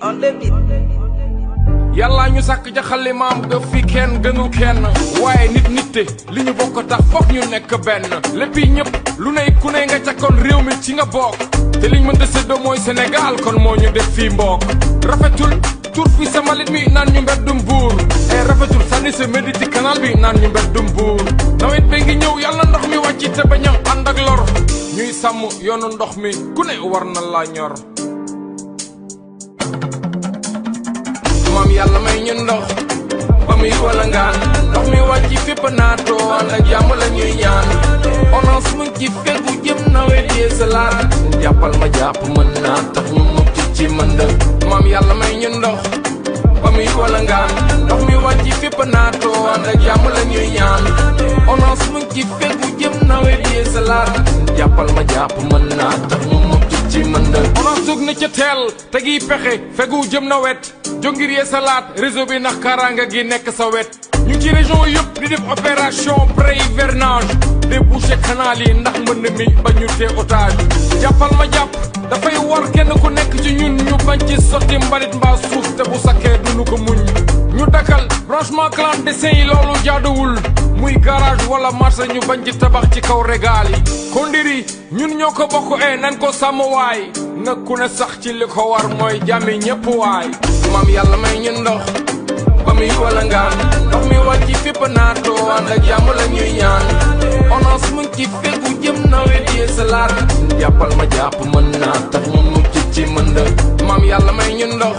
on the beat. yàlla ñu sàkk jaxali maam ga fi kenn gënul kenn waaye nit li ñu bokk tax foog ñu nekk benn léppi ñëpp lu ne ku ne nga ca kon réew mi ci nga bokk te liñ mën a séddoo mooy Sénégal kon moo ñu def fii mbokk rafetul tur fi sa mbalit mi naan ñu mbeddum buur rafetul sànni sa méditi canal bi naan ñu mbeddum buur nawet ba ngi ñëw yàlla ndox mi wàcc te bañ a ànd ak lor ñuy sàmm yoonu ndox mi ku ne war na la ñor maam yàlla may ñu ndox ba muy wala ngaan ndox mi wàcc fépp naatoo ànd ak jàmm la ñuy ñaan onance mu ngi ci fegu jëm nawet yee salaat jàppal ma jàpp mën naa tax ñu mucc ci mënd maam yàlla may ñu ndox ba muy wala ngaan ndox mi wàcc fépp naatoo ànd ak jàmm la ñuy ñaan onance mu ngi ci fegu jëm nawet yee salaat jàppal ma jàpp mën naa tax ñu mucc ci mënd onance jóg na ca teel te gi pexe fegu jëm nawet jongir yee salaat réseau bi ndax kaaraanga gi nekk sa wet ñu ci région yëpp di def opération pré-hivernage déboucher canal yi ndax mbënd mi ba ñu tee otage jàppal ma jàpp dafay war kenn ku nekk ci ñun ñu bañ ci sotti mbalit mbaa suuf te bu sakkee duñu ko muñ ñu dakkal branchement clandestin yi loolu jaaduwul muy garage wala marché ñu bañ ci tabax ci kaw régal yi kondiri ñun ñoo ko bokk nañ ko sàmm waay na ku ne sax ci li ko war mooy jàmmi ñépp waay maam yàlla may ñu ndox ba muy wala ngaan ndox mi wàcc fépp naatoo ànd ak jàmm la ñuy ñaan onance mu ngi ci fegu jëm nawet yee salaat jàppal ma jàpp mën naa tax ñu mucc ci mënd maam yàlla may ñu ndox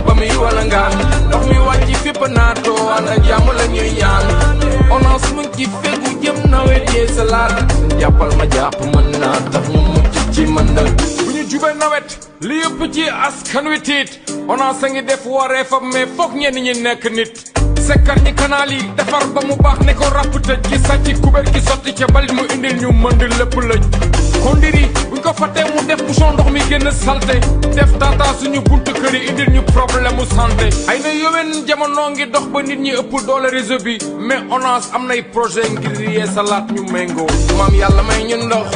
ba muy wala ngaan ndox mi wàcc fépp naatoo ànd ak jàmm la ñuy ñaan onance mu ngi ci fegu jëm nawet yee salaat jàppal ma jàpp mën naa tax ñu mucc ci mënd bu ñu jubee nawet li yëpp ci askan wi tiit onance a ngi def wareefam mais foog ñenn ñi nekk nit sekkar ñi canal yi defar ba mu baax ne ko ràpp tëj ki sàcc kubéer ki sotti ca balit mu indil ñu mënd lépp lëj kondiri buñ ko fàttee mu def bouchon ndox mi génn salte def tata suñu buntu kër yi indil ñu problème mu santé ay na yowén jamono ngi dox ba nit ñi ëpp doole réseau bi mais onance am nay projet ngir yee salaat ñu méngoo maam yàlla may ñu ndox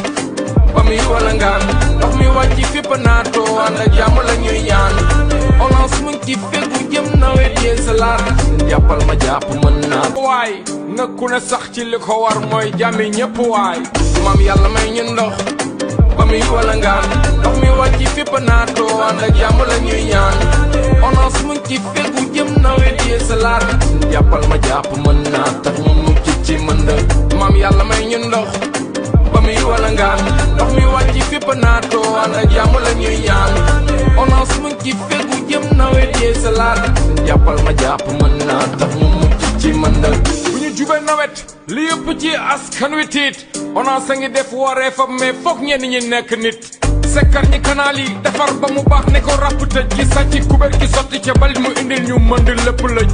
ba muy wala ngaan ndox mi wàcc fépp naatoo ànd ak jàmm la ñuy ñaan onance mu ngi ci fegu jëm nawet yee salaat jàppal ma jàpp mën naa waay na ku ne sax ci li ko war mooy jàmmi ñépp waay maam yàlla may ñu ndox ba muy wala ngaan ndox mi wàcc fépp naatoo ànd ak jàmm la ñuy ñaan onance mu ngi ci fegu jëm nawet yee salaat jàppal ma jàpp mën naa tax ñu mucc ci mënd maam yàlla may ñu ndox ba muy wala ngaan ndox mi wàcc fépp naatoo ànd ak jàmm la ñuy ñaan onance mu ngi ci fegu jëm nawet yee salaat jàppal ma jàpp mën naa tax ñu mucc ci mënd bu ñu jubee nawet li yëpp ci askan wi tiit onance a ngi def wareefam mais foog ñenn ñi nekk nit sekkar ñi canal yi defar ba mu baax ne ko ràpp tëj ki sàcc kubéer ki sotti ca balit mu indil ñu mënd lépp lëj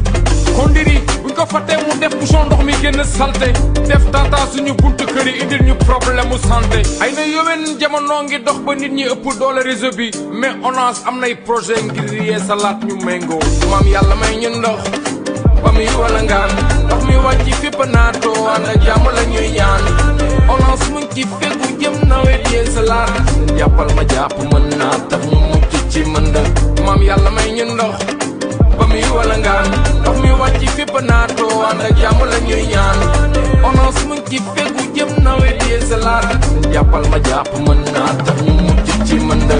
kondiri buñ ko fàttee mu def bouchon ndox mi génn salte def tata suñu buntu kër yi indil ñu problème mu santé ay na yowén jamono ngi dox ba nit ñi ëpp doole réseau bi mais onance am nay projet ngir yee salaat ñu méngoo maam yàlla may ñu ndox ba muy wala ngaan ndox mi wàcc fépp naatoo ànd ak jàmm la ñuy ñaan onance mu ngi ci fegu jëm nawet yee salaat jàppal ma jàpp mën naa tax ñu mucc ci mënd maam yàlla may ñu ndox ba muy wala ngaan ndox mi wàcc fépp naatoo ànd ak jàmm la ñuy ñaan onance mu ngi ci fegu jëm nawet yee salaat jàppal ma jàpp mën naa tax ñu mucc ci mënd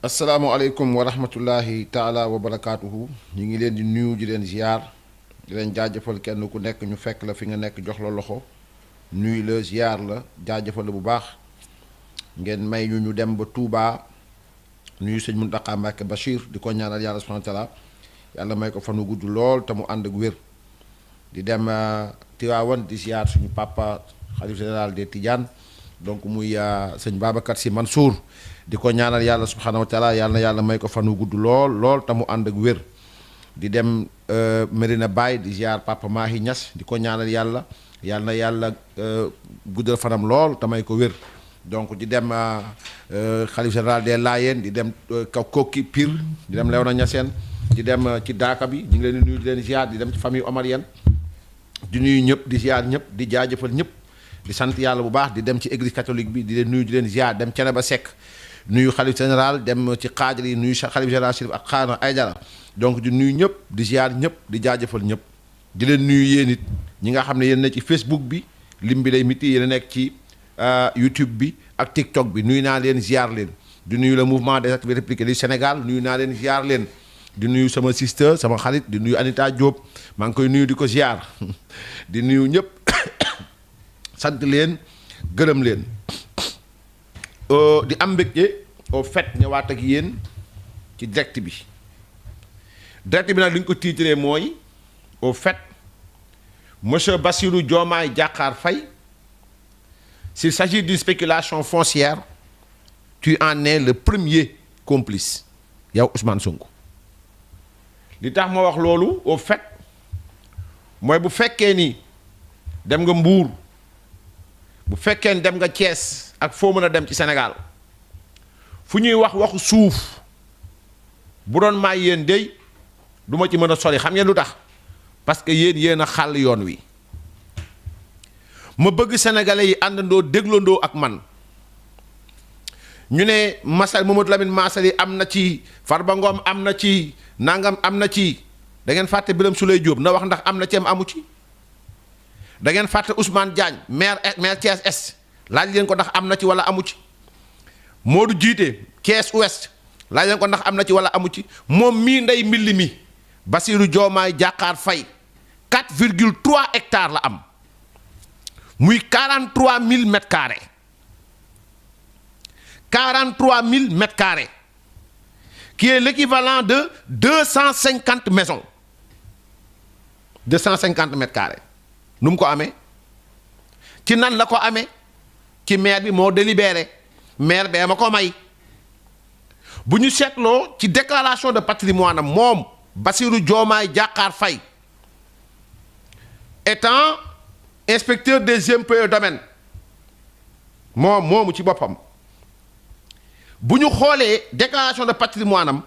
asalaamaaleykum wa rahmatullahi taala wa barakaatuhu ñu ngi leen di nuyu di leen ziar di leen jaajëfal kenn ku nekk ñu fekk la fi nga nekk jox la loxo nuyu la ziar la jaajëfal la bu baax ngeen may ñu dem ba Touba nuyu sëñ Mountakha Mbacké Bachir di ko ñaanal yàlla subhanahu wa taala yàlla may ko fanu gudd lool te mu ànd ak wér di dem Tiwaawan di ziar suñu papa xalif général des Tidianes donc muy sëñ Babacar Sy Mansour di ko ñaanal yàlla subhanahu wa taala yàlla na yàlla may ko fanu gudd lool te mu ànd ak wér di dem Medina Baye di ziar papa Mahi Niass di ko ñaanal yàlla na yàlla guddal fanam lool te may ko wér donc di dem xalif général des Layènes di dem Koki Pire di dem Léona Niassène di dem ci Daaka bi ñu ngi leen di nuyu di leen ziar di dem ci famille omarienne di nuyu ñëpp di ziar ñëpp di jaajëfal ñëpp di sant yàlla bu baax di dem ci église catholique bi di leen nuyu di leen ziar dem Thiénaba Seck nuyu xalif général dem ci xaajar yi nuyu xalif général Chérif ak Xaana Aydara donc di nuyu ñëpp di ziar ñëpp di jaajëfal ñëpp di leen nuyu yéen it ñi nga xam ne yéen nekk ci Facebook bi lim bi day miti yéen a nekk ci YouTube bi ak TikTok bi nuyu naa leen ziar leen di nuyu le mouvement des activités républicaines du Sénégal nuyu naa leen ziar leen di nuyu sama sister sama xarit di nuyu Anita Diop maa ngi koy nuyu di ko ziar di nuyu ñëpp sant leen gërëm leen di am mbégte au fait ñëwaat ak yéen ci direct bi nag li ñu ko tiitree mooy au fait monsieur Bassirou Diomaye Diakhar Faye s'il s'agit d'une spéculation foncière tu en es le premier complice yow Ousmane Sonko li tax ma wax loolu au fait mooy bu fekkee ni dem nga Mbour bu fekkee ni dem nga Thiès ak foo mën a dem ci Sénégal fu ñuy wax waxu suuf bu doon may yéen dey du ma ci mën a sori xam ngeen lu tax parce que yéen a xàll yoon wi ma bëgg sénégalais yi àndandoo déglandoo ak man ñu ne Mamadou Lamine Massaly am na ci Farba Ngom am na ci nangam am na ci da ngeen fàtte Birame Souleye Diop na wax ndax am na ci am amu ci da ngeen fàtte Ousmane Diagne maire Thiès Est laaj leen ko ndax am na ci wala amu ci Modou Djité Thiès Ouest laaj leen ko ndax am na ci wala amu ci moom mii ndey mbilli mi Bassirou Diomaye Diakhar Faye 4,3 hectares la am muy 43 000 mètres carrés 43 000 mètres carrés qui est l'équivalent de 250 maisons 250 mètres carrés nu mu ko amee ci nan la ko amee ci maire bi moo délibéré maire bee ma ko may bu ñu seetloo ci déclaration de patrimoine am moom Bassirou Diomaye Diakhar Faye étant inspecteur des impôts et domaines moomu ci boppam bu ñu xoolee déclaration de patrimoine am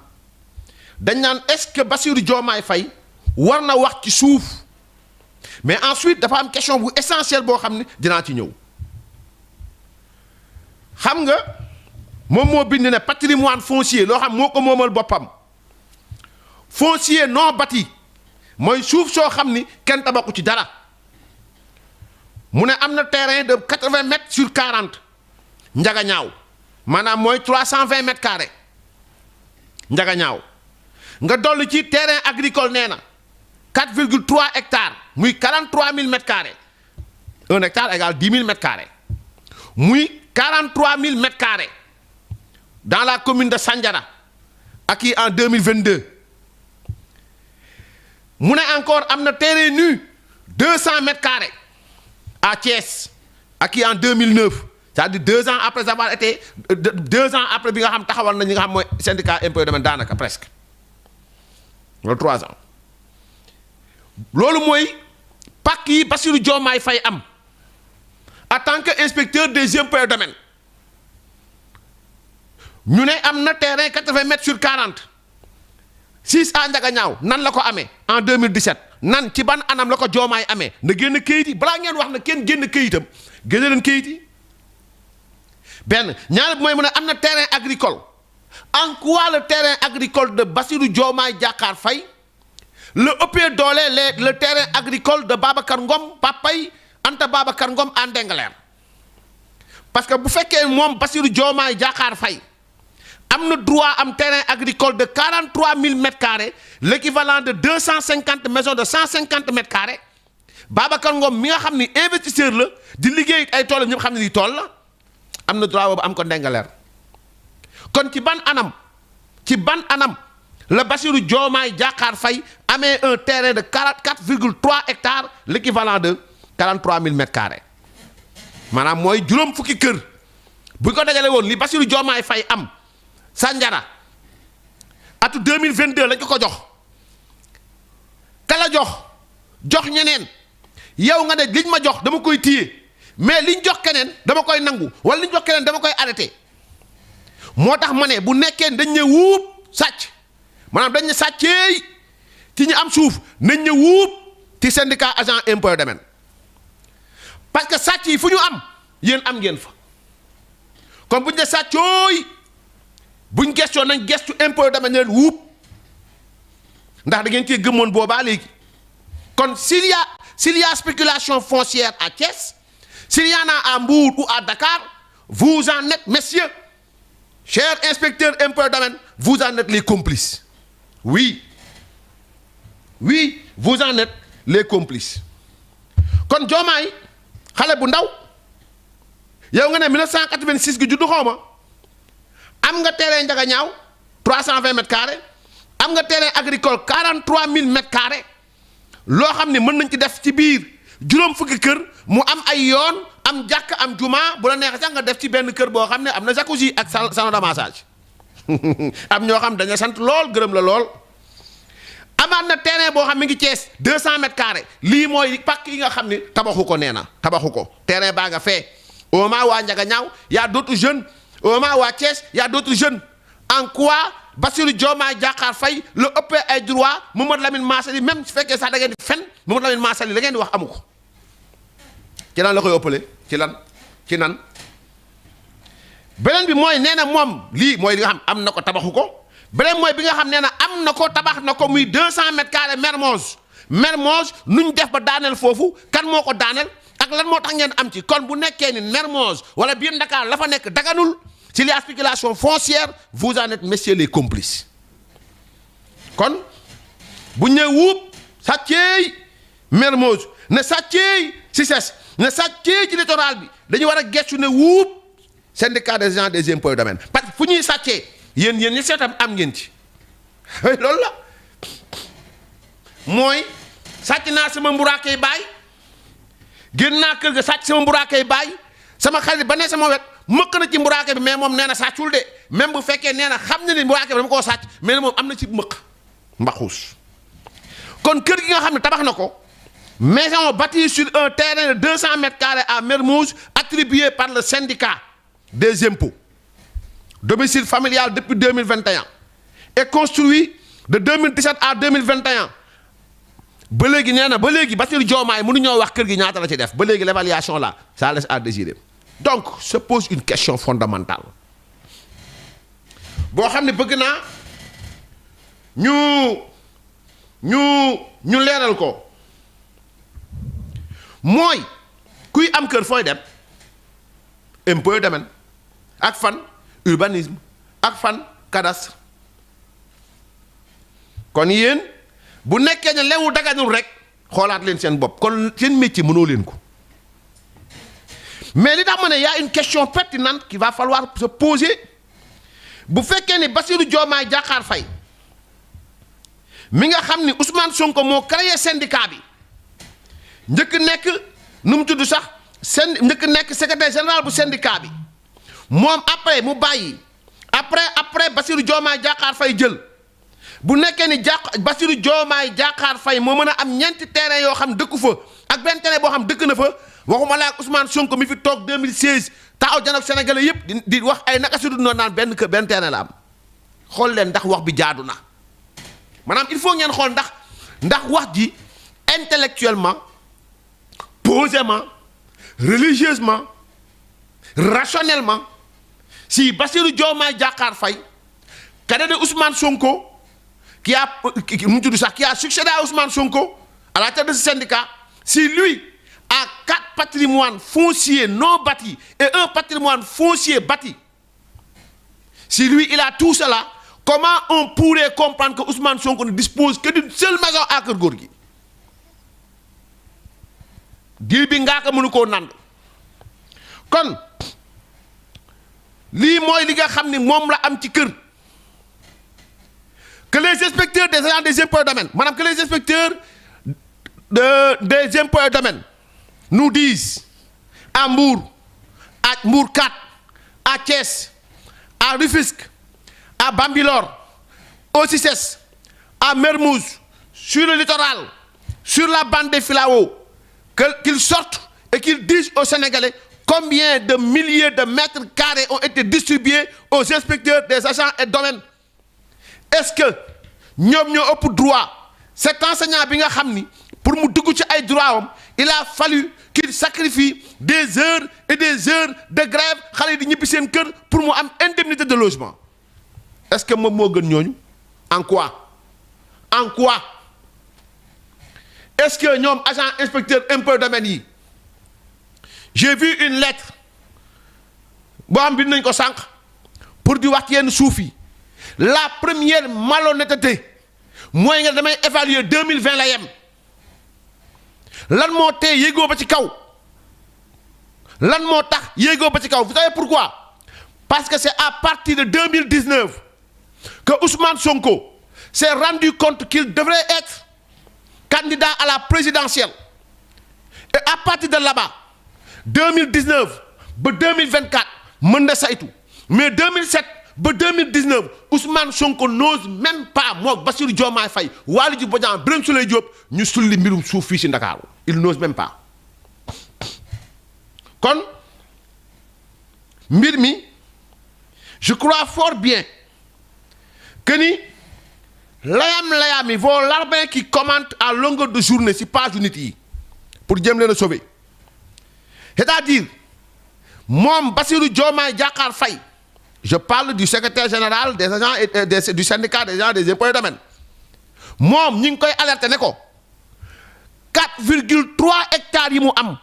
dañ naan est-ce que Bassirou Diomaye Faye war na wax ci suuf mais ensuite dafa am question bu essentielle boo xam ne dinaa ci ñëw xam nga moom moo bind ne patrimoine foncier loo xam moo ko moomal boppam foncier non bâti mooy suuf soo xam ni kenn tabaxu ci dara mu ne am na terrain de 80 mètres sur 40 njaga ñaaw maanaam mooy 320 mètres carrés njaga ñaaw nga dolli ci terrain agricole nee na 4,3 hectares muy 43 000 mètres carrés 1 hectare égale 10 000 mètres carrés muy 43 000 mètres carrés dans la commune de Sandiara acquis en 2022 mu ne encore am na terrain nu 200 mètres carrés à Thiès acquis en 2009 c'est-à-dire 2 ans après avoir été 2 ans après bi nga xam taxawal na ñi nga xam mooy syndicat impôt domaine daanaka presque wala 3 ans loolu mooy pàcc yi Bassirou Diomaye Faye am en tant que inspecteur des impôts et domaines ñu ne am na terrain 80 mètres sur 40 6 à Ndiaganiao nan la ko amee en 2017 nan ci ban anam la ko Diomaye amee na génn kayit yi balaa ngeen wax na kenn génn kayitam génne leen kayit yi benn ñaar bi mooy mu ne am na terrain agricole en quoi le terrain agricole de Bassirou Diomaye Diakhar Faye le ëppee doole le terrain agricole de Babacar Ngom papay Anta Babacar Ngom en Ndingler parce que bu fekkee moom Bassirou Diomaye Diakhar Faye am na droit am terrain agricole de 43 000 mètres carrés l'équivalent de 250 maisons de 150 mètres carrés Babacar Ngom mi nga xam ni investisseur la di liggéey ay toolam ñëpp xam ne di tool la am na droit boobu am ko Ndingler kon ci ban anam la Bassirou Diomaye Diakhar Faye amee un terrain de 44,3 hectares l'équivalent de 43 000 mètres carrés maanaam mooy juróom fukki kër bu ñu ko dajale woon li Bassirou Diomaye Faye am Sandiara atu 2022 lañ ko jox kala jox ñeneen yow nga ne liñ ma jox dama koy téye mais liñ jox keneen dama koy nangu wala liñ jox keneen dama koy arrêté moo tax ma ne bu nekkee dañ ne wuub sàcc maanaam dañ ne sàcceey ci ñu am suuf nañ ne wuub ci syndicat agent impôt domaine parce que sàcc yi fu ñu am yéen am ngeen fa kon bu ñu ne sàccooy buñ gestoo nañ gestu impôt domaine leen wuub ndax da ngeen cee gëmoon boobaa léegi kon s'il y a spéculation foncière à Thiès, s'il y en a à Mbour ou à Dakar, vous en êtes, messieurs, chers inspecteurs impôts domaine, vous en êtes les complices. Oui, vous en êtes les complices. Kon Diomaye xale bu ndaw yow nga ne 1986 gi juddu xawma am nga terrain Ndiaga Niao 320 mètres carrés am nga terrain agricole 43 000 mètres carrés loo xam ne mën nañ ci def ci biir juróom fukki kër mu am ay yoon am jàkk am juma bu la neexee sax nga def ci benn kër boo xam ne am na jacuzzi ak salon de massage am ñoo xam dañu sant lool gërëm la lool. amaat na terrain boo xam mi ngi Thiès 200 mètres carrés lii mooy pàkk yi nga xam ne tabaxu ko nee na tabaxu ko terrain baa nga fee au moins waa Ndiaga Niao y a d'autres jeunes au moins waa Thiès y a d'autres jeunes en quoi Bassirou Diomaye Diakhar Faye la ëppee ay droit Mamadou Lamine Massaly même su fekkee sax da ngeen di fen Mamadou Lamine Massaly la ngeen di wax amu ko ci lan la koy ëppale ci nan beneen bi mooy nee na moom lii mooy li nga xam am na ko tabaxu ko beneen mooy bi nga xam nee na am na ko tabax na ko muy 200 mètres carrés Mermoz nuñ def ba daaneel foofu kan moo ko daaneel ak lan moo tax ngeen am ci kon bu nekkee ni Mermoz wala biir Dakar la fa nekk daganul ci la spéculation foncière vous en êtes messieurs les complices kon bu ñëw wuub sàcceey Mermoz ne sàcceey Cissesse ne sàcceey ci littoral bi dañu war a gestu ne wuub syndicat des agents des impôts et domaines parce que fu ñuy sàccee yéen ñi seetam am ngeen ci loolu la mooy sàcc naa sama mburaakey baay génn naa kër ga sàcc sama mburaakey baay sama xarit ba ne sama wet mëkk na ci mburaake bi mais moom nee na sàccul de même bu fekkee nee na xam ne ni mburaake bi dama koo sàcc mais moom am na ci mëkk mbaxuus kon kër gi nga xam ne tabax na ko maison bâtie sur un terrain de 200 mètres carrés à Mermoz attribué par le syndicat des impôts domicile familial depuis 2021 et construit de 2017 à 2021 ba léegi nee na ba léegi Bassirou Diomaye mënuñoo wax kër gi ñaata la ci def ba léegi l'évaluation là ça laisse à désirer donc se pose une question fondamentale boo xam ne bëgg naa ñu leeral ko mooy kuy am kër fooy dem impôt domaine ak fan urbanisme ak fan cadastre kon yéen bu nekkee ne lewu daganul rek xoolaat leen seen bopp kon seen métier mënoo leen ko mais li tax ma ne y a une question pertinente qui va falloir se poser bu fekkee ni Bassirou Diomaye Diakhar Faye mi nga xam ni Ousmane Sonko moo créé syndicat bi njëkk nekk nu mu tudd sax njëkk nekk secrétaire général bu syndicat bi moom après mu bàyyi après Bassirou Diomaye Diakhar Faye jël bu nekkee ni Bassirou Diomaye Diakhar Faye moo mën a am ñeenti terrain yoo xam dëkku fa ak benn terrain boo xam dëkk na fa waxuma la ak Ousmane Sonko mi fi toog 2016 taxaw janoog Sénégalais yëpp di wax ay naka si du noonu naan benn terrain la am xool leen ndax wax bi jaadu na maanaam il faut ngeen xool ndax wax ji intellectuellement posément religieusement rationnellement si Bassirou Diomaye Diakhar Faye cadet de Ousmane Sonko qui a succédé à Ousmane Sonko à la tête de ce syndicat, si lui a 4 patrimoines fonciers non bâtis et un patrimoine foncier bâti, si lui il a tout cela, comment on pourrait comprendre que Ousmane Sonko ne dispose que d'une seule maison à Keur Gorgui? Dil bi ngaa ko mënu koo nand kon lii mooy li nga xam ni moom la am ci kër. Que les inspecteurs des agents des impôts et domaines, madame, que les inspecteurs des impôts et domaines nous disent à Mbour 4, à Thiès, à Rufisque, à Bambilor, au Cissesse, à Mermoz, sur le littoral, sur la bande des Filao, qu'ils sortent et qu'ils disent aux Sénégalais combien de milliers de mètres carrés ont été distribués aux inspecteurs des agents et domaines. Est-ce que ñoom ñoo ëpp droit cet enseignant bi nga xam ni pour mu dugg ci ay droit am il a fallu qu'il sacrifie des heures et des heures de grève xale yi di ñibbi seen kër pour mu am indemnité de logement est-ce que moom moo gën ñooñu en quoi est-ce que ñoom agent inspecteur impôt domaine yi j'ai vu une lettre boo xam bind nañ ko sànq pour di wax yenn suuf yi la première malhonnêteté mooy nga damay évaluer 2020 la yem lan moo tee yéegoo ba ci kaw lan moo tax yéegoo ba ci kaw vous savez pourquoi parce que c'est à partir de 2019 que Ousmane Sonko s'est rendu compte qu'il devrait être candidat à la présidentielle et à partir de là-bas 2019 ba 2024 mën na saytu mais 2007 ba 2019 Ousmane Sonko n'ose même pas mook Bassirou Diomaye Faye Waly Diouf Bodiang Birame Souleye Diop ñu sulli mbirum suuf fii ci Ndakaaru il n'ose même pas kon mbir mi je crois fort bien que ni layam-layam yi vos larbins qui commentent à longueur de journée ci page nit yi pour jëm leen a sauver c'est-à-dire moom Bassirou Diomaye Diakhar Faye je parle du secrétaire général des agents et du syndicat des agents des impôts et domaines moom ñi ngi koy alerter ne ko 4,3 hectares yi mu am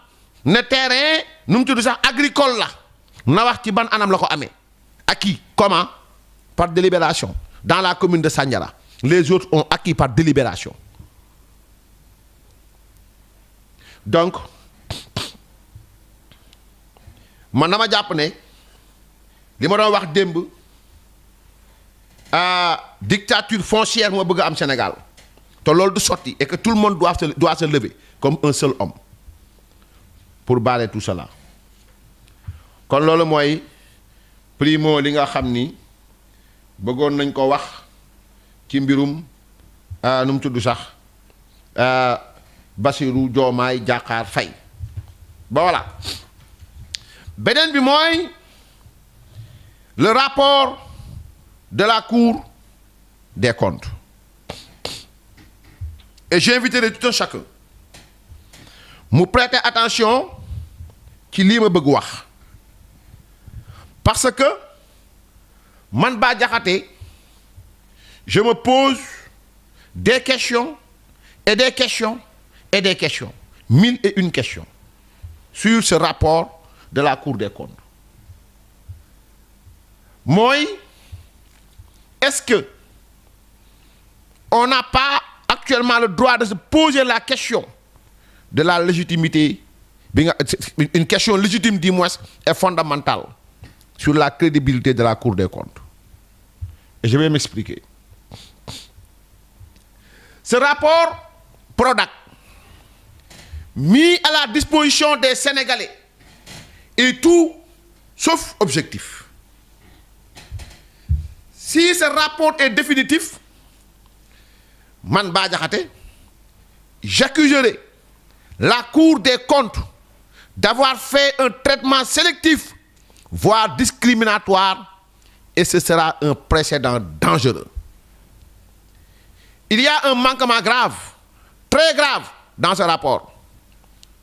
ne terrain nu mu tudd sax agricole la na wax ci ban anam la ko amee acquis comment par délibération dans la commune de Sandiara les autres ont acquis par délibération donc man dama jàpp ne li ma doon wax démb dictature foncière moo bëgg a am Sénégal te loolu du sotti et que tout le monde doit se lever comme un seul homme pour barrer tout cela kon loolu mooy primo li nga xam ni bëggoon nañ ko wax ci mbirum nu mu tudd sax Bassirou Diomaye Diakhar Faye ba voilà beneen bi mooy le rapport de la Cour des comptes et j'inviterai tout un chacun mu prêter attention ci lii ma bëgg wax parce que man Bah Diakhaté je me pose des questions et des questions et des questions 1001 questions sur ce rapport de la Cour des comptes mooy est-ce que on n'a pas actuellement le droit de se poser la question de la légitimité bi nga une question légitime du moins et fondamentale sur la crédibilité de la Cour des comptes et je vais m'expliquer ce rapport Prodac mis à la disposition des Sénégalais est tout sauf objectif. Si ce rapport est définitif, man Bah Diakhaté, j'accuserai la Cour des comptes d'avoir fait un traitement sélectif, voire discriminatoire, et ce sera un précédent dangereux. Il y a un manquement grave, très grave, dans ce rapport.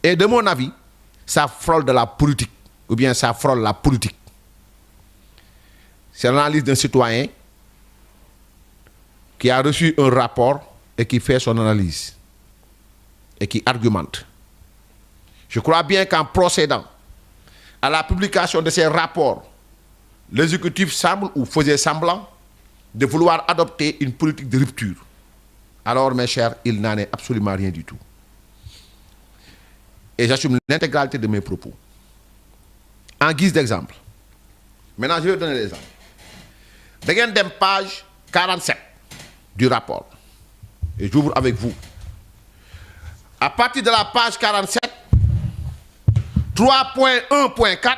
Et de mon avis, ça frôle de la politique, ou bien ça frôle la politique. C'est l'analyse d'un citoyen qui a reçu un rapport et qui fait son analyse et qui argumente. Je crois bien qu'en procédant à la publication de ces rapports, l'exécutif semble ou faisait semblant de vouloir adopter une politique de rupture. Alors, mes chers, il n'en est absolument rien du tout. Et j'assume l'intégralité de mes propos. En guise d'exemple. Maintenant, je vais donner l'exemple. Regardez la page 47 du rapport. Et j'ouvre avec vous. À partir de la page 47, 3.1.4,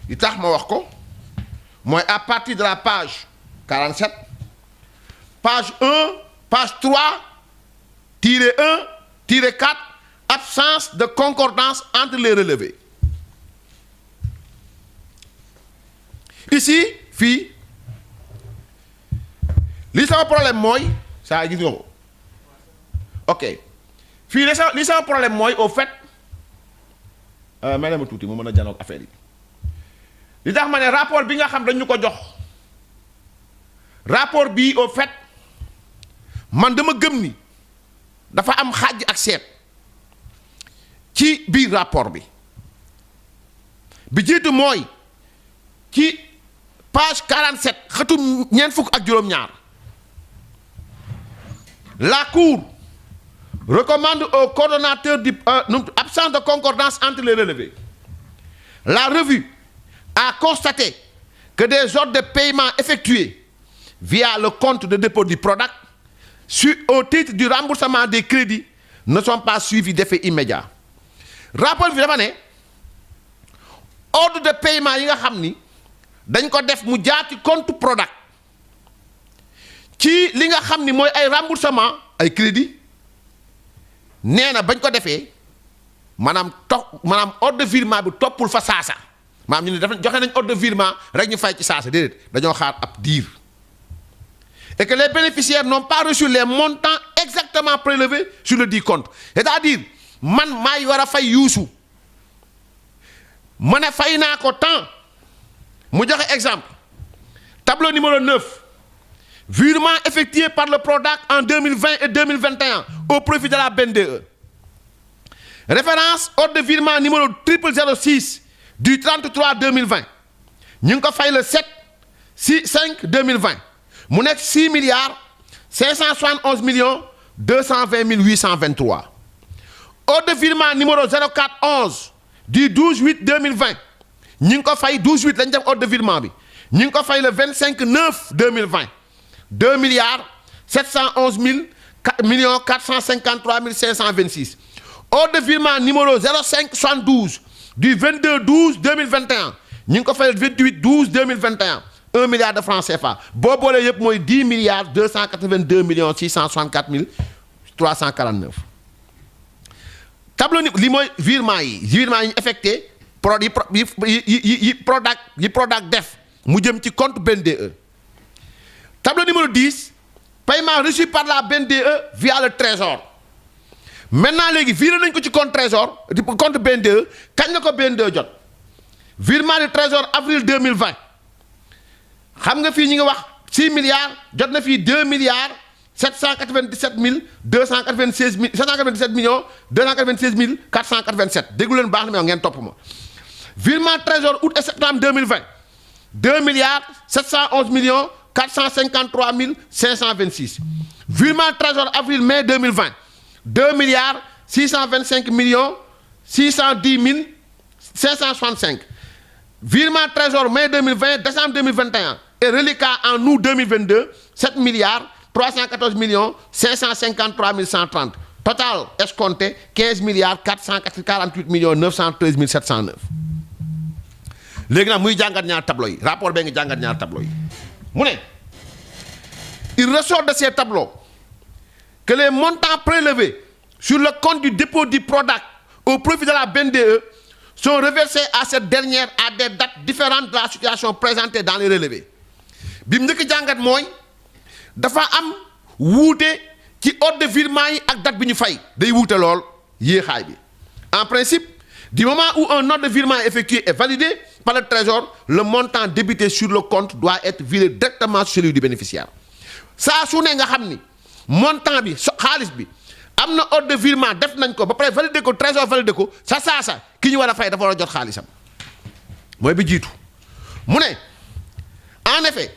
il tax ma wax ko mooy à partir de la page 47, page 1, page 3, tiré 1, tiré 4, absence de concordance entre les relevés. Ici, fii li sama problème mooy saa gis nga ko ok fii li sama problème mooy au fait may ma tuuti mu mën a janoog affaire yi li tax ma ne rapport bi nga xam dañu ko jox rapport bii au fait man dama gëm ni dafa am xaaj ak seet ci biir rapport bi jiitu mooy ci page 47 xëtum ñeent fukk ak juróom-ñaar la Cour recommande au coordonnateur du absence de concordance entre les relevés. La revue a constaté que des ordres de paiement effectués via le compte de dépôt du PRODAC au titre du remboursement des crédits ne sont pas suivis d'effet immédiat. Rapport bi dafa ne ordre de paiement yi nga xam ni dañ ko def mu jaar ci compte PRODAC ci li nga xam ni mooy ay remboursement ay crédit nee na bañ ko defee maanaam ordre de virement bi toppul fa saasa maanaam ñu ne dafa joxe nañ ordre de virement rek ñu fay ci saasa déedéet dañoo xaar ab diir et que les bénéficiaires n'ont pas reçu les montants exactement prélevés sur le dit compte c'est-à-dire man maay war a fay yuusu ma ne fay naa ko temps mu joxe exemple tableau numéro 9 virement effectué par le PRODAC en 2020 et 2021 au profit de la BNDE. Référence ordre de virement numéro 0006 du 33-2020. Nous avons fait le 7-5-2020. Nous avons 6 milliards 571 millions 220 823. Ordre de virement numéro 0411 du 12-8-2020. Nous avons fait 12-8 ordre de virement. Nous avons fait le 25-9-2020. 2 milliards 711 millions 453 526. Ordre de virement numéro 0572 du 22-12-2021. Nous avons fait le 28-12-2021. 1 milliard de francs CFA. Bobo le yep moy 10 milliards 282 millions 664 349. Tableau li moy virement yi affecté produit PRODAC def mu jëm ci compte BNDE. Tableau numéro 10, paiement reçu par la BNDE via le Trésor. Maintenant, les viré nañ ko ci compte Trésor, compte BNDE, quand la BNDE jot. Virement du Trésor avril 2020. Xam nga fi ñi nga wax 6 milliards, jot na fi 2 milliards 797 296 797 millions 296 487. Déglu leen baax na ngeen topp ma. Virement Trésor août et septembre 2020. 2 milliards 711 millions 453 526. Virement Trésor avril-mai 2020. 2 milliards 625 millions 610 565. Virement Trésor mai 2020, décembre 2021. Et reliquat en août 2022, 7 milliards 314 millions 553 130. Total escompté 15 milliards 448 millions 913 709. Léegi nag muy jàngat ñaar tableau yi rapport bee ngi jàngat ñaar tableau yi. Il ressort de ces tableaux que les montants prélevés sur le compte du dépôt du PRODAC au profit de la BNDE sont reversés à cette dernière à des dates différentes de la situation présentée dans les relevés. bi mu njëkk jàngat mooy dafa am wuute ci ordre de virement yi ak date bi ñu fay day wuute lool yéexaay bi. En principe, du moment où un ordre de virement effectué est validé par le Trésor, le montant débité sur le compte doit être viré directement sur celui du bénéficiaire. Saa su ne nga xam ni montant bi xaalis bi am na ordre de virement def nañ ko ba pare validé ko Trésor validé ko sa ki ñu war a fay dafa war a jot xaalisam mooy bi jiitu mu ne en effet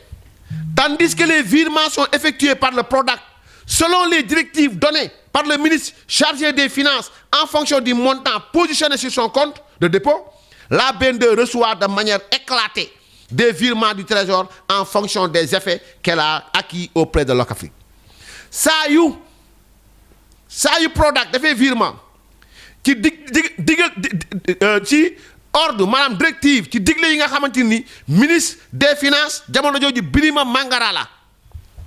tandis que les virements sont effectués par le PRODAC selon les directives données par le ministre chargé des Finances en fonction du montant positionné sur son compte de dépôt, la BNDE reçoit de manière éclatée des virements du Trésor en fonction des effets qu'elle a acquis auprès de l'Ocafrique. Saa yu PRODAC dafay virement ci ci ordre maanaam directive ci digle yi nga xamante ni ministre des Finances jamono jooju Birima Mangara la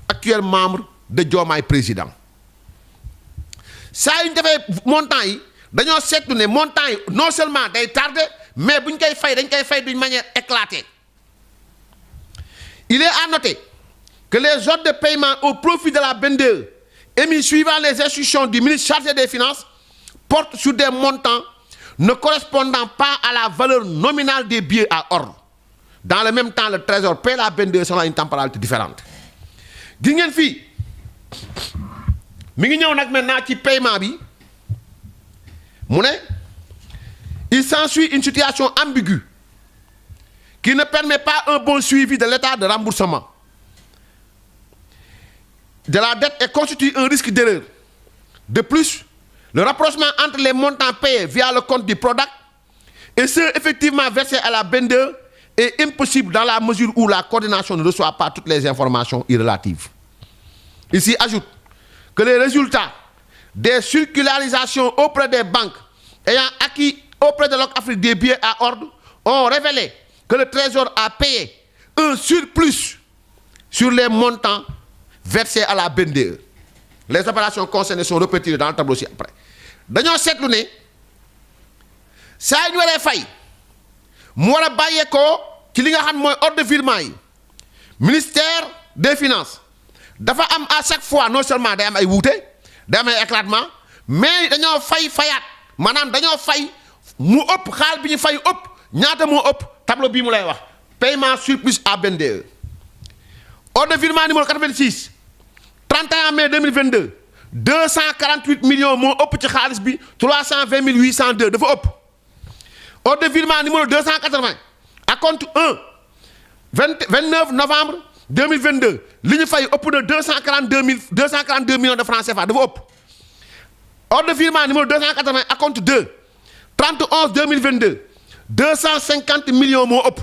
actuel membre de Diomaye président. saa yu ñu defee montant yi dañoo seetlu ne montant yi non seulement day tardé mais bu ñu koy fay dañ koy fay d'une manière éclatée. Il est à noter que les ordres de paiement au profit de la BNDE émis suivant les instructions du ministre chargé des Finances portent sur des montants ne correspondant pas à la valeur nominale des billets à ordre. Dans le même temps, le Trésor paie la BNDE selon une temporalité différente. Gis ngeen fii mi ngi ñëw nag maintenant ci paiement bi mu ne il s'ensuit une situation ambiguë qui ne permet pas un bon suivi de l'état de remboursement de la dette et constitue un risque d'erreur. De plus, le rapprochement entre les montants payés via le compte du PRODAC et ceux effectivement versés à la BNDE est impossible dans la mesure où la coordination ne reçoit pas toutes les informations irrelatives. Ici, ajoute que les résultats des circularisations auprès des banques ayant acquis auprès de l'Ocafrique des billets à ordre ont révélé que le Trésor a payé un surplus sur les montants versés à la BNDE. Les opérations concernées sont répétées dans le tableau ci-après. dañoo seetlu ne saa ñu waree fay mu war a bàyyeekoo ci li nga xam mooy ordre de virement yi ministère des finances dafa am à chaque fois non seulement day am ay wuute day am ay éclatement mais dañoo fayaat maanaam dañoo fay mu ëpp xaal bi ñu fay ëpp ñaata moo ëpp tableau bii mu lay wax paiement surplus à BNDE. ordre de virement numéro 86 31 mai 2022 248 millions moo ëpp ci xaalis bi 320 802 dafa ëpp. ordre de virement numéro 280 à compte 1 29 novembre 2022 li ñu fay ëpp na 242 millions de francs CFA dafa ëpp. ordre de virement numéro 280 à compte 2 30 11 2022 250 millions moo ëpp.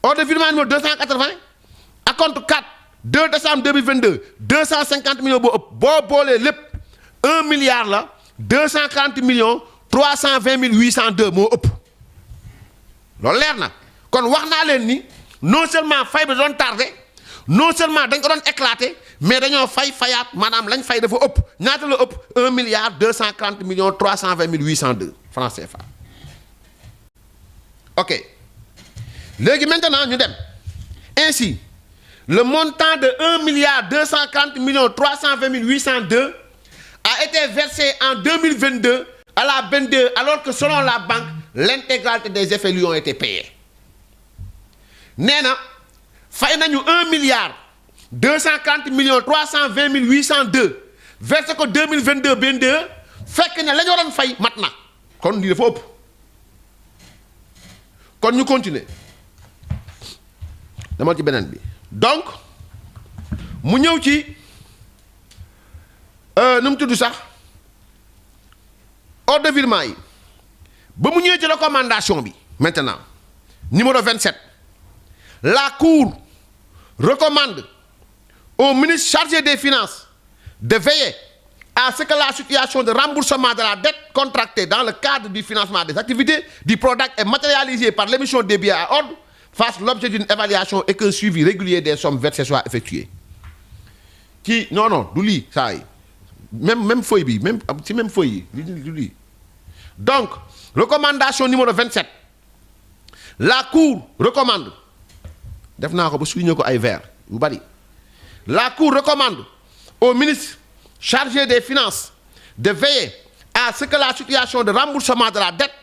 ordre de virement numéro 280 à compte 4 2 décembre 2022 250 millions boo ëpp boo boolee lépp 1 milliard la 240 millions 320 802 moo ëpp. loolu leer na kon wax naa leen ni non seulement fay bi doon tardé non seulement dañ ko doon éclaté mais dañoo fayaat maanaam lañ fay dafa ëpp ñaata la ëpp 1 milliard 240 millions 320 802 francs CFA. ok léegi maintenant ñu dem ainsi le montant de 1 milliard 240 millions 320 802 a été versé en 2022 à la BNDE alors que selon la banque l'intégralité des effets lui ont été payés. nee na fay nañu 1 milliard 240 millions 320 802 versé ko 2022 BNDE fekk ne la ñu waroon fay mat na kon lii dafa ëpp. kon ñu continuer dama ci beneen bi donc mu ñëw ci nu mu tudd sax ordre de virement yi ba mu ñëwee ci recommandation bi maintenant numéro 27 la Cour recommande au ministre chargé des Finances de veiller à ce que la situation de remboursement de la dette contractée dans le cadre du financement des activités du PRODAC et matérialisée par l'émission des billets à ordre fasse l'objet d'une évaluation et qu'un suivi régulier des sommes versées soit effectué. Qui non du lii saa yi même feuille bi même ci même feuille yi du lii donc recommandation numéro 27 la Cour recommande def naa ko ba souligner ko ay vert yu bari la Cour recommande au ministre chargé des Finances de veiller à ce que la situation de remboursement de la dette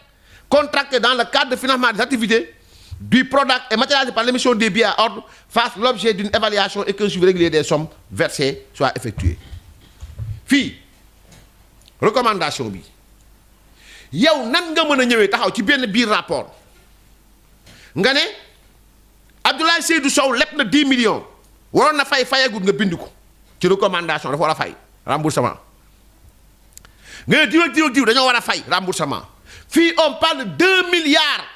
contractée dans le cadre de financement des activités du PRODAC et matérialisée par l'émission des billets à ordre fasse l'objet d'une évaluation et qu'un suivi régulier des sommes versées soit effectué. Fii recommandation bi yow nan nga mën a ñëwee taxaw ci benn biir rapport nga ne Abdoulaye Seydou Sow leb na 10 millions waroon na fayagul nga bind ko ci recommandation dafa war a fay remboursement nga ne diw ak diw dañoo war a fay remboursement fii on parle de 2 milliards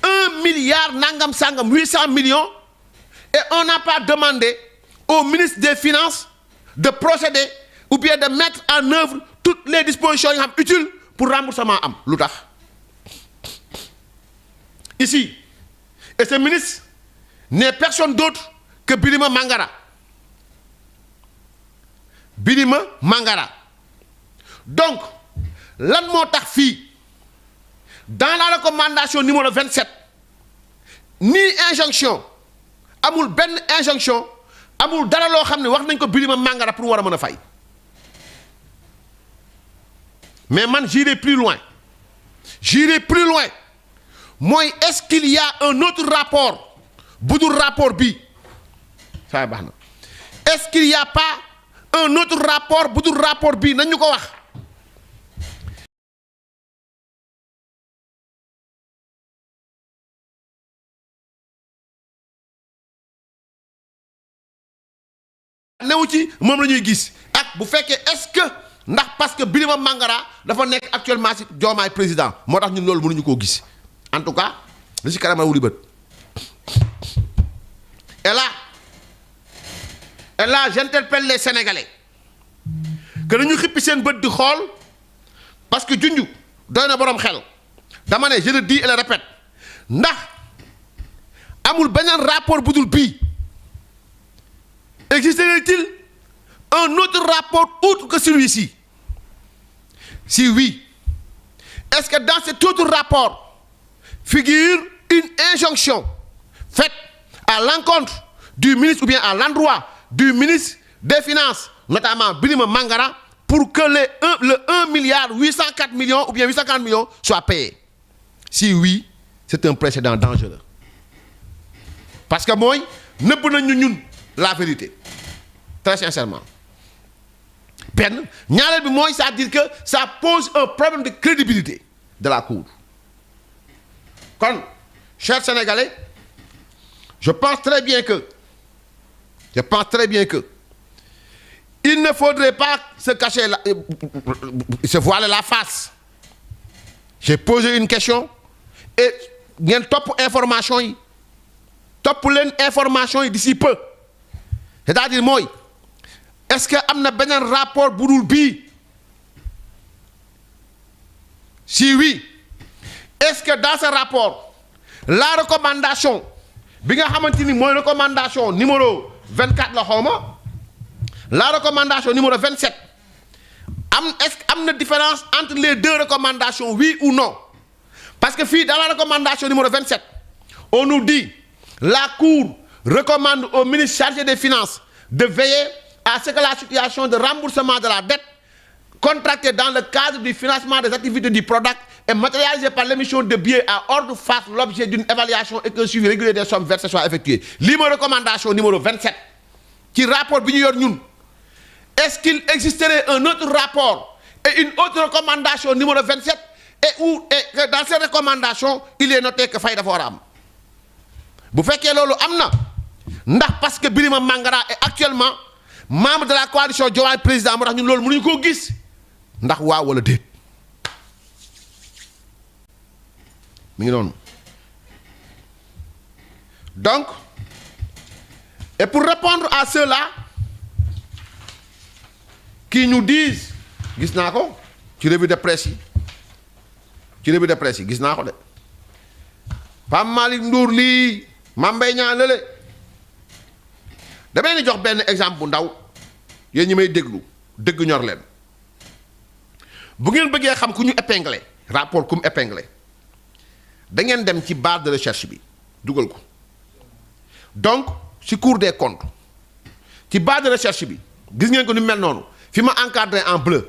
1 milliard nangam sangam 800 millions et on n'a pas demandé au ministre des Finances de procéder ou bien de mettre en œuvre toutes les dispositions yi nga xam utiles pour remboursement am lu tax ici et ce ministre n'est personne d'autre que Birima Mangara donc lan moo tax fii dans la recommandation numéro 27 ni injonction amul benn injonction amul dara loo xam ne wax nañ ko Birima Mangara pour war a mën a fay mais man j'irai plus loin mooy est-ce qu'il y a un autre rapport bu dul rapport bi saa baax na est-ce qu'il y a pas un autre rapport bu dul rapport bi nañ ñu ko wax. newu ci moom la ñuy gis ak bu fekkee est-ce que ndax parce que Birima Mangara dafa nekk actuellement ci Diomaye président moo tax ñun loolu mënuñu koo gis en tout cas li ci kanam wuli bët et là j'interpelle les Sénégalais que nañu xippi seen bët di xool parce que junju doy na boroom xel dama ne je le dis et le répète ndax amul beneen rapport bu dul bii. Existerait-il un autre rapport autre que celui-ci? Si oui, est-ce que dans cet autre rapport figure une injonction faite à l'encontre du ministre ou bien à l'endroit du ministre des Finances, notamment Birima Mangara, pour que le 1 milliard 804 millions ou bien 840 millions soit payé? Si oui, c'est un précédent dangereux. Parce que moi, ne pouvons ñun la vérité. Très sincèrement. Ben, ñaareel bi mooy c'est-à-dire que ça pose un problème de crédibilité de la Cour. Kon, chers Sénégalais, je pense très bien que il ne faudrait pas se cacher, se voiler la face. J'ai posé une question et ngeen topp information yi topp leen information yi d'ici peu. C'est-à-dire mooy est-ce que am na beneen rapport bu dul bii? Si oui, est-ce que dans ce rapport la recommandation bi nga xamante ni mooy recommandation numéro 24 la xawma la recommandation numéro 27 est-ce que am na différence entre les deux recommandations, oui ou non? Parce que fii dans la recommandation numéro 27 on nous dit la Cour recommande au ministre chargé des Finances de veiller à ce que la situation de remboursement de la dette contractée dans le cadre du financement des activités du PRODAC et matérialisée par l'émission de billets à ordre fasse l'objet d'une évaluation et qu'un suivi régulier des sommes versées soit effectué. Lii mooy recommandation numéro 27 ci rapport bi ñu yor ñun. Est-ce qu'il existerait un autre rapport et une autre recommandation numéro 27 et dans ces recommandations il est noté que fay dafa war a am? Bu fekkee loolu am na ndax parce que Birima Mangara est actuellement membre de la coalition Diomaye président moo tax ñun loolu mënuñu koo gis ndax waaw wala déet mi ngi noonu. Donc et pour répondre à ceux-là qui nous disent gis naa ko ci revue de presse yi gis naa ko de Pape Malick Ndour lii Mame Mbaye Niang lële damay ni jox benn exemple bu ndaw yéen ñi may déglu dëgg ñor leen bu ngeen bëggee xam ku ñu épinglé rapport ku mu épinglé da ngeen dem ci barre de recherche bi dugal ko donc ci Cour des comptes ci barre de recherche bi gis ngeen ko ni mel noonu fi ma encadré en bleu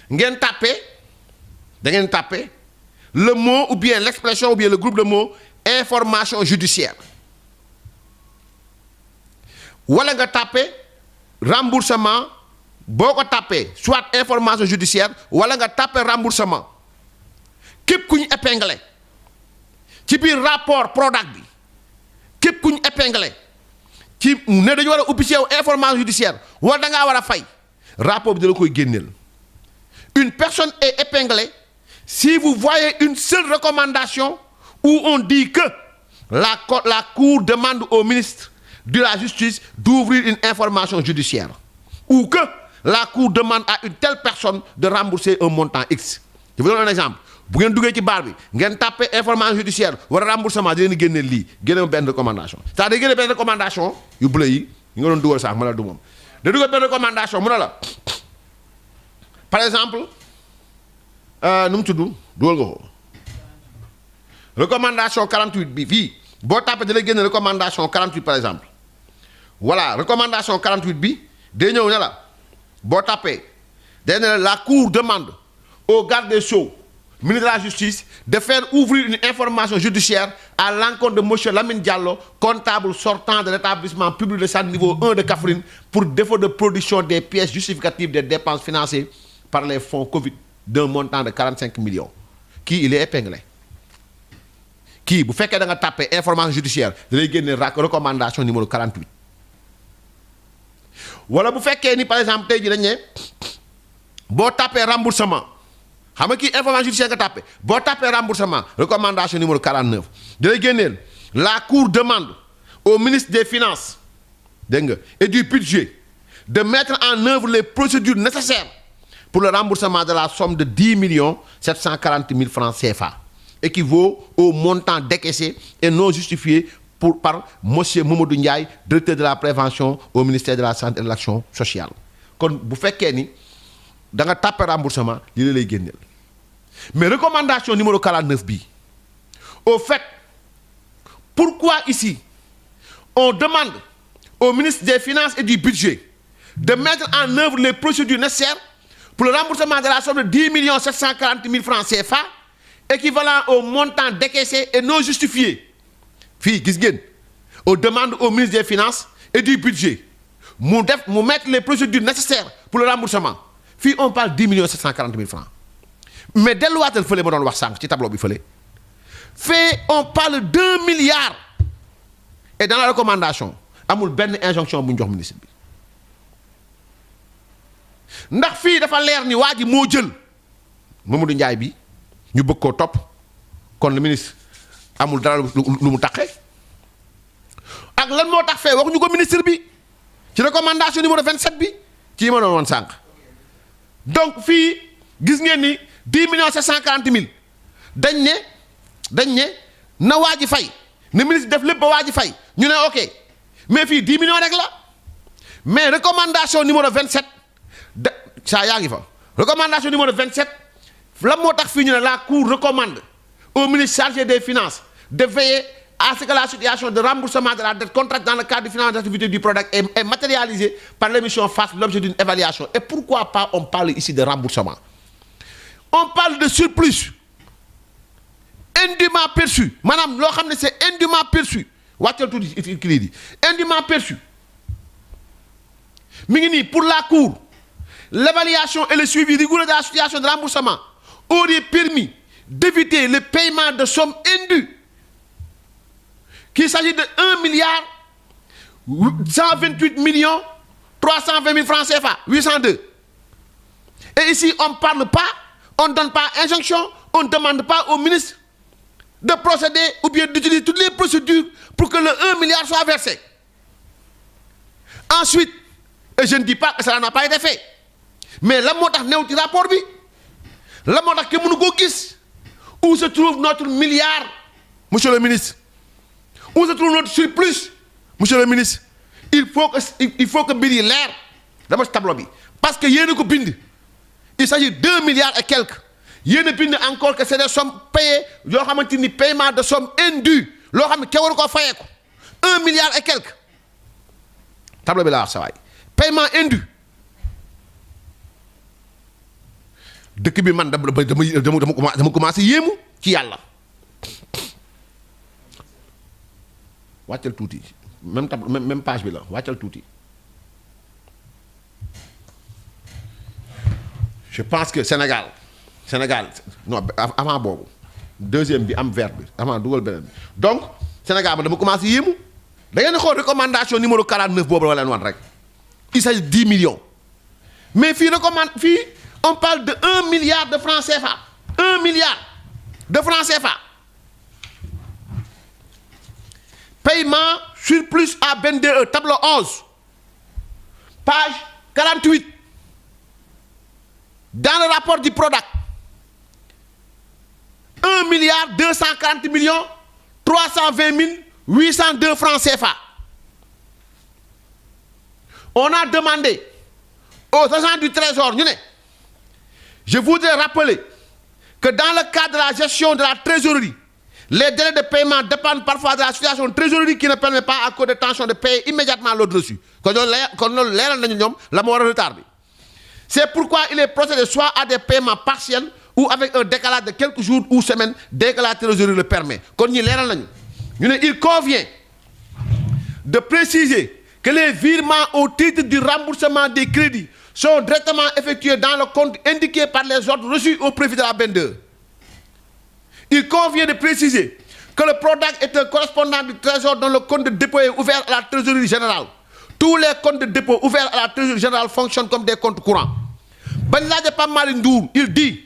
ngeen tapé da ngeen tapé le mot ou bien l'expression ou bien le groupe de mots information judiciaire wala nga tapé remboursement boo ko tapé soit information judiciaire wala nga tapé remboursement képp ku ñu épinglé ci biir rapport PRODAC bi képp ku ñu épinglé ci ne dañu war a ubbi ci yow information judiciaire wala da ngaa war a fay rapport bi dala koy génneel. Une personne est épinglée si vous voyez une seule recommandation où on dit que la Cour demande au ministre de la Justice d'ouvrir une information judiciaire ou que la Cour demande à une telle personne de rembourser un montant X. Je vous donne un exemple. Bu ngeen duggee ci barre bi ngeen tapé information judiciaire wala remboursement di leen génneel lii génne benn recommandation c'est-à-dire génne benn recommandation yu bleu yi nga doon dugal sax ma la du moom da dugal benn recommandation mu ne la par exemple nu mu tudd dugal nga ko recommandation 48 bi fii boo tapé da lay génne recommandation 48 par exemple voilà recommandation 48 bi day ñëw ne la boo tapé day ne la Cour demande au garde des Sceaux ministre de la Justice, de faire ouvrir une information judiciaire à l'encontre de M. Lamine Diallo, comptable sortant de l'établissement public de santé niveau 1 de Kaffrine, pour défaut de production des pièces justificatives des dépenses financées par les fonds Covid d'un montant de 45 millions. Qui il est épinglé. Qui, vous faites que vous tapez information judiciaire, vous allez gagner recommandation numéro 48. Voilà, vous faites que, par exemple, vous tapez remboursement. Vous savez qui information judiciaire que tapez. Vous tapez remboursement, recommandation numéro 49. Vous allez gagner la Cour demande au ministre des Finances et du Budget de mettre en œuvre les procédures nécessaires pour le remboursement de la somme de 10 740 000 francs CFA, équivaut au montant décaissé et non justifié par M. Mamadou Ndiaye, directeur de la prévention au ministère de la Santé et de l'Action sociale. Quand vous faites que dans le tapé remboursement, il est gagné. Mais recommandation numéro 49 bi, au fait, pourquoi ici on demande au ministre des Finances et du Budget de mettre en œuvre les procédures nécessaires pour le remboursement de la somme de 10 740 000 francs CFA, équivalent au montant décaissé et non justifié. On demande au ministre des Finances et du Budget de mettre les procédures nécessaires pour le remboursement. On parle de 10 740 000 francs. Mais dès lors qu'il fallait me donner le tableau, on parle de 2 milliards. Et dans la recommandation, il y a une injonction pour le ministre. Ndax fi dafa leer ni waji mo jël Mamadou Ndiaye bi ñu bëgg ko top kon le ministre amul dara lu mu taxé ak lan mo tax fé waxu ñu ko ministre bi ci recommandation numéro 27 bi ci ma doon won sank donc fi gis ngeen ni 10 740 000 dañ ne na waji fay ne ministre def lepp ba waji fay ñu né OK mais fi 10 millions rek la mais recommandation numéro 27 ça y arrive. Recommandation numéro 27, la Cour recommande au ministre chargé des Finances de veiller à ce que la situation de remboursement de la dette contractée dans le cadre du financement d'activité du product est matérialisée par l'émission fasse l'objet d'une évaluation. Et pourquoi pas on parle ici de remboursement? On parle de surplus indûment perçu. Madame, c'est indûment perçu. Indûment perçu. Pour la Cour, l'évaluation et le suivi rigoureux de la situation de remboursement auraient permis d'éviter le paiement de sommes indues, qu'il s'agit de 1 milliard 128 millions 320 000 francs CFA, 802. Et ici, on ne parle pas, on ne donne pas injonction, on ne demande pas au ministre de procéder ou bien d'utiliser toutes les procédures pour que le 1 milliard soit versé. Ensuite, et je ne dis pas que cela n'a pas été fait, mais la motax new ci rapport bi la motax ke mënu ko gis où se trouve notre milliard monsieur le ministre, où se trouve notre surplus monsieur le ministre. Il faut que mbir yi leer dama ci tableau bi parce que yéen ko bind il s'agit de 2 milliards et quelques yéen bind encore que c'est des sommes payées yo xamanteni paiement de sommes indues lo xamni ke war ko fayé ko 1 milliard et quelques tableau bi la wax sa way paiement indu. Dëkk bi man dama commencé yéemu ci yàlla wàccal tuuti même page bi la wàccal tuuti. Je pense que Sénégal non avant boobu deuxième bi am vert bi avant dugal beneen bi donc Sénégal man dama commencé yéemu da ngeen xool recommandation numéro 49 boobu la leen wan rek il s'agit de 10 millions mais fii on parle de 1 milliard de francs CFA. 1 milliard de francs CFA. Paiement surplus à BNDE, tableau 11. Page 48. Dans le rapport du PRODAC. 1 milliard 240 millions 320 802 francs CFA. On a demandé aux agents du Trésor, je voudrais rappeler que dans le cadre de la gestion de la trésorerie, les délais de paiement dépendent parfois de la situation de trésorerie qui ne permet pas à cause de tension de payer immédiatement l'autre reçu. C'est pourquoi il est procédé soit à des paiements partiels ou avec un décalage de quelques jours ou semaines dès que la trésorerie le permet. Kon ñi leeral nañu ñu ne il convient de préciser que les virements au titre du remboursement des crédits sont directement effectués dans le compte indiqué par les ordres reçus au profit de la BNDE. Il convient de préciser que le PRODAC est un correspondant du Trésor dont le compte de dépôt est ouvert à la Trésorerie générale. Tous les comptes de dépôt ouverts à la Trésorerie générale fonctionnent comme des comptes courants. Bañ laajee Pape Malick Ndour, il dit,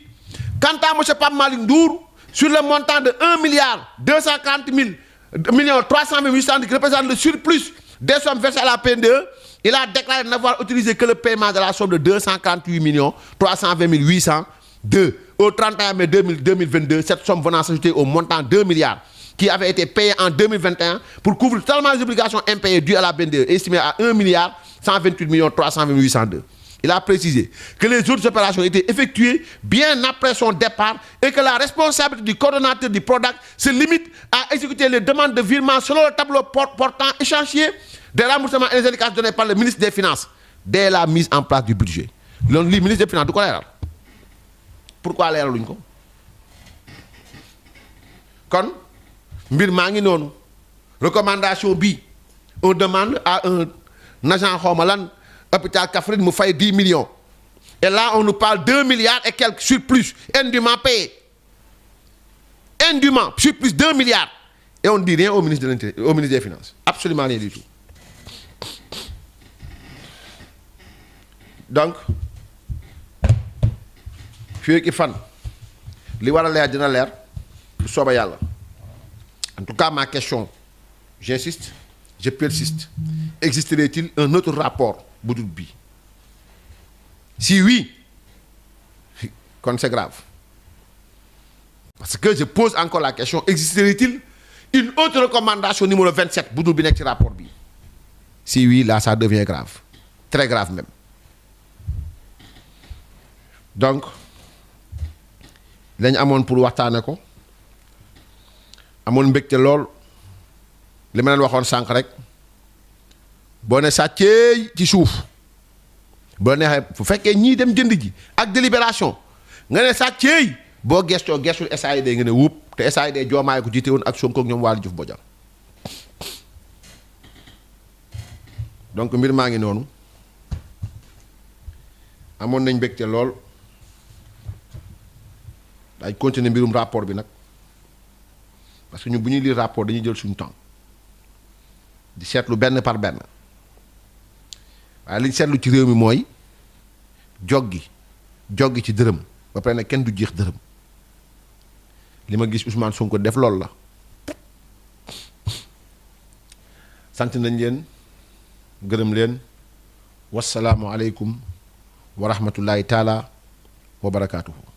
quant à M. Pape Malick Ndour, sur le montant de 1 milliard 240 millions 320 800 qui représente le surplus des sommes versées à la PNDE, il a déclaré n'avoir utilisé que le paiement de la somme de 248 millions 320 802 au 31 mai 2022, cette somme venant s'ajouter au montant 2 milliards qui avait été payé en 2021 pour couvrir totalement les obligations impayées dues à la BNDE, estimées à 1 milliard 128 millions 320 802. Il a précisé que les autres opérations étaient effectuées bien après son départ et que la responsabilité du coordonnateur du PRODAC se limite à exécuter les demandes de virement selon le tableau portant échéancier des remboursements et les indications données par le ministre des Finances dès la mise en place du budget. Le ministre des Finances, du ko leeral. Pourquoi leeraluñ ko? Kon mbir maa ngi noonu. Recommandation bi, on demande à un agent xawma lan hôpital Kaffrine mu fay 10 millions. Et là, on nous parle 2 milliards et quelques surplus, indûment payés. Indûment, surplus 2 milliards. Et on ne dit rien au ministre de l'Intérieur, au ministre des Finances. Absolument rien du tout. Donc, fii ak fan li war a leer dina leer lu sooba yàlla. En tout cas, ma question, j'insiste, je persiste. Existerait-il un autre rapport bu dul bii? Si oui, kon c'est grave. Parce que je pose encore la question, existerait-il une autre recommandation numéro 27 bu dul bi nekk ci rapport bi? Si oui, là ça devient grave. Très grave même. Donc lañ amoon pour waxtaane ko amoon mbégte lool li ma leen waxoon sànq rek boo ne sàcceey ci suuf boo neexee fu fekkee ñii dem jënd ji ak délibération nga ne sàcceey boo gestoo gestul SAID nga ne wuub te SAID Diomaye ko jiite woon ak Sonko ak ñoom Waly Diouf Bodiang. Donc mbir maa ngi noonu amoon nañ mbégte lool dañ continuer mbirum rapport bi nag parce que ñu bu ñuy lire rapport dañuy jël suñu temps di seetlu benn par benn waaye li ñu seetlu ci réew mi mooy joggi ci dërëm ba pare nag kenn du jeex dërëm li ma gis Ousmane Sonko def loolu la. sant nañ leen gërëm leen wasalaamu aleykum wa rahmatullahi taala wa barakaatuhu.